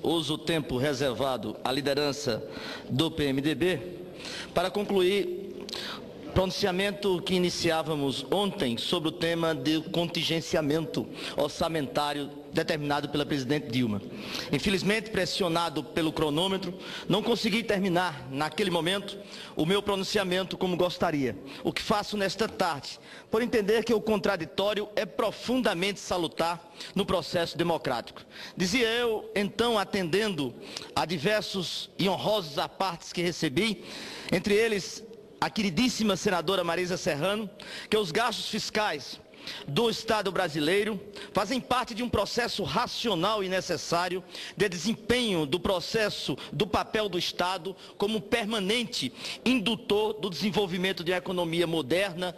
Uso o tempo reservado à liderança do PMDB para concluir o pronunciamento que iniciávamos ontem sobre o tema do contingenciamento orçamentário determinado pela presidente Dilma. Infelizmente, pressionado pelo cronômetro, não consegui terminar, naquele momento, o meu pronunciamento como gostaria. O que faço nesta tarde, por entender que o contraditório é profundamente salutar no processo democrático. Dizia eu, então, atendendo a diversos e honrosos apartes que recebi, entre eles a queridíssima senadora Marisa Serrano, que os gastos fiscais do Estado brasileiro fazem parte de um processo racional e necessário de desempenho do processo do papel do Estado como permanente indutor do desenvolvimento de uma economia moderna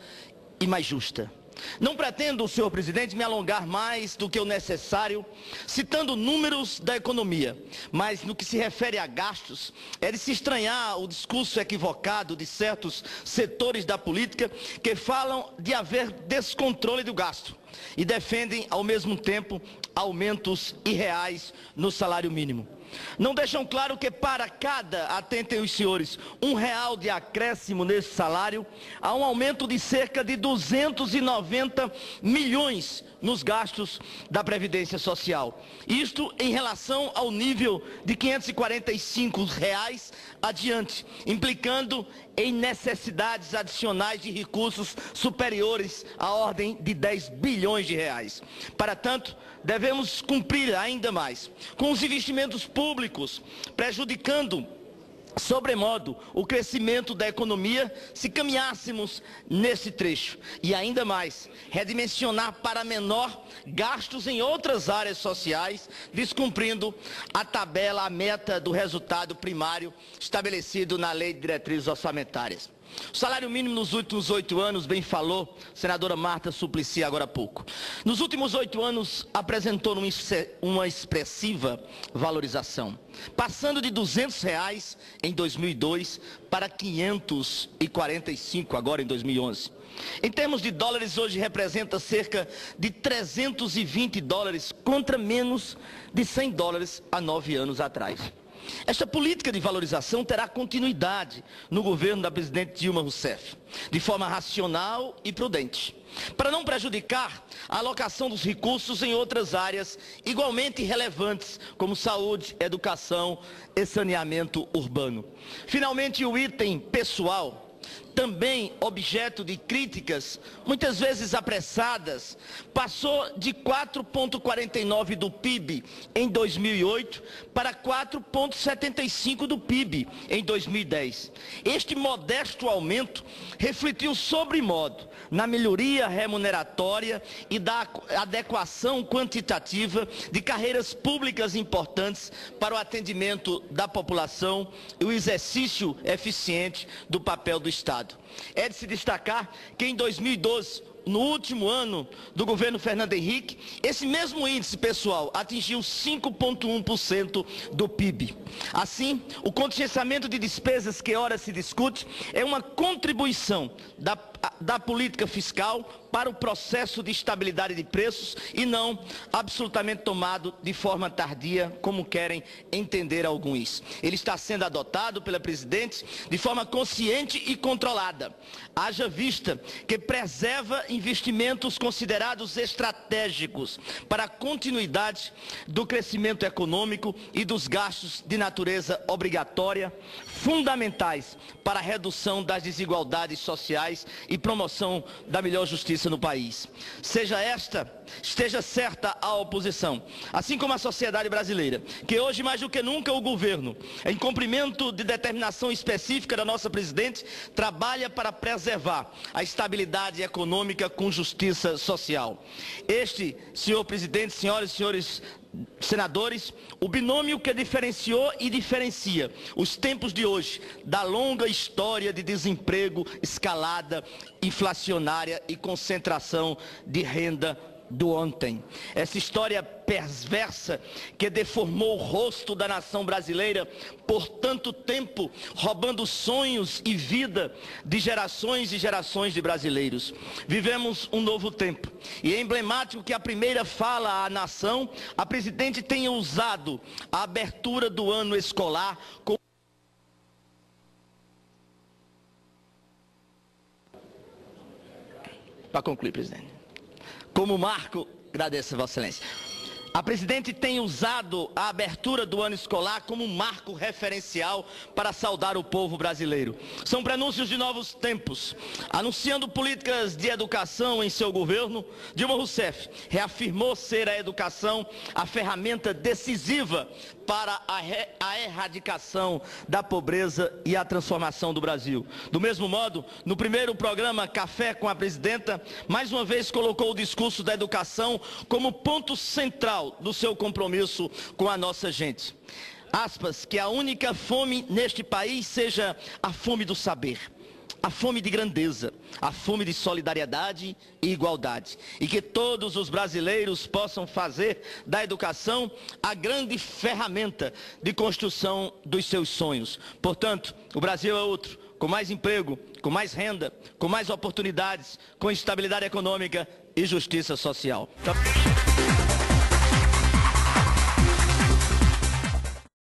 e mais justa. Não pretendo, senhor presidente, me alongar mais do que o necessário, citando números da economia, mas no que se refere a gastos, é de se estranhar o discurso equivocado de certos setores da política que falam de haver descontrole do gasto e defendem, ao mesmo tempo, aumentos irreais no salário mínimo. Não deixam claro que para cada, atentem os senhores, R$1 de acréscimo nesse salário, há um aumento de cerca de 290 milhões nos gastos da Previdência Social. Isto em relação ao nível de R$545 adiante, implicando em necessidades adicionais de recursos superiores à ordem de 10 bilhões de reais. Para tanto, devemos cumprir ainda mais com os investimentos públicos, prejudicando sobremodo o crescimento da economia se caminhássemos nesse trecho. E ainda mais, redimensionar para menor gastos em outras áreas sociais, descumprindo a tabela, a meta do resultado primário estabelecido na Lei de Diretrizes Orçamentárias. O salário mínimo nos últimos 8 anos, bem falou senadora Marta Suplicy agora há pouco. Nos últimos 8 anos apresentou uma expressiva valorização, passando de R$200 em 2002 para 545 agora em 2011. Em termos de dólares, hoje representa cerca de $320 contra menos de $100 há 9 anos atrás. Esta política de valorização terá continuidade no governo da presidente Dilma Rousseff, de forma racional e prudente, para não prejudicar a alocação dos recursos em outras áreas igualmente relevantes, como saúde, educação e saneamento urbano. Finalmente, o item pessoal, também objeto de críticas, muitas vezes apressadas, passou de 4,49% do PIB em 2008 para 4,75% do PIB em 2010. Este modesto aumento refletiu sobremodo na melhoria remuneratória e da adequação quantitativa de carreiras públicas importantes para o atendimento da população e o exercício eficiente do papel do Estado. É de se destacar que em 2012, no último ano do governo Fernando Henrique, esse mesmo índice, pessoal, atingiu 5,1% do PIB. Assim, o contingenciamento de despesas que ora se discute é uma contribuição da política fiscal para o processo de estabilidade de preços e não absolutamente tomado de forma tardia, como querem entender alguns. Ele está sendo adotado pela presidente de forma consciente e controlada, haja vista que preserva investimentos considerados estratégicos para a continuidade do crescimento econômico e dos gastos de natureza obrigatória, fundamentais para a redução das desigualdades sociais e promoção da melhor justiça no país. Esteja certa a oposição, assim como a sociedade brasileira, que hoje mais do que nunca o governo, em cumprimento de determinação específica da nossa presidente, trabalha para preservar a estabilidade econômica com justiça social. Este, senhor presidente, senhoras e senhores senadores, o binômio que diferenciou e diferencia os tempos de hoje da longa história de desemprego, escalada inflacionária e concentração de renda do ontem. Essa história perversa que deformou o rosto da nação brasileira por tanto tempo, roubando sonhos e vida de gerações e gerações de brasileiros. Vivemos um novo tempo e é emblemático que a primeira fala à nação, a presidente tenha usado a abertura do ano escolar como para concluir, presidente. Como marco, agradeço, Vossa Excelência. A presidente tem usado a abertura do ano escolar como um marco referencial para saudar o povo brasileiro. São prenúncios de novos tempos. Anunciando políticas de educação em seu governo, Dilma Rousseff reafirmou ser a educação a ferramenta decisiva para a erradicação da pobreza e a transformação do Brasil. Do mesmo modo, no primeiro programa Café com a Presidenta, mais uma vez colocou o discurso da educação como ponto central do seu compromisso com a nossa gente. Aspas, que a única fome neste país seja a fome do saber, a fome de grandeza, a fome de solidariedade e igualdade. E que todos os brasileiros possam fazer da educação a grande ferramenta de construção dos seus sonhos. Portanto, o Brasil é outro, com mais emprego, com mais renda, com mais oportunidades, com estabilidade econômica e justiça social.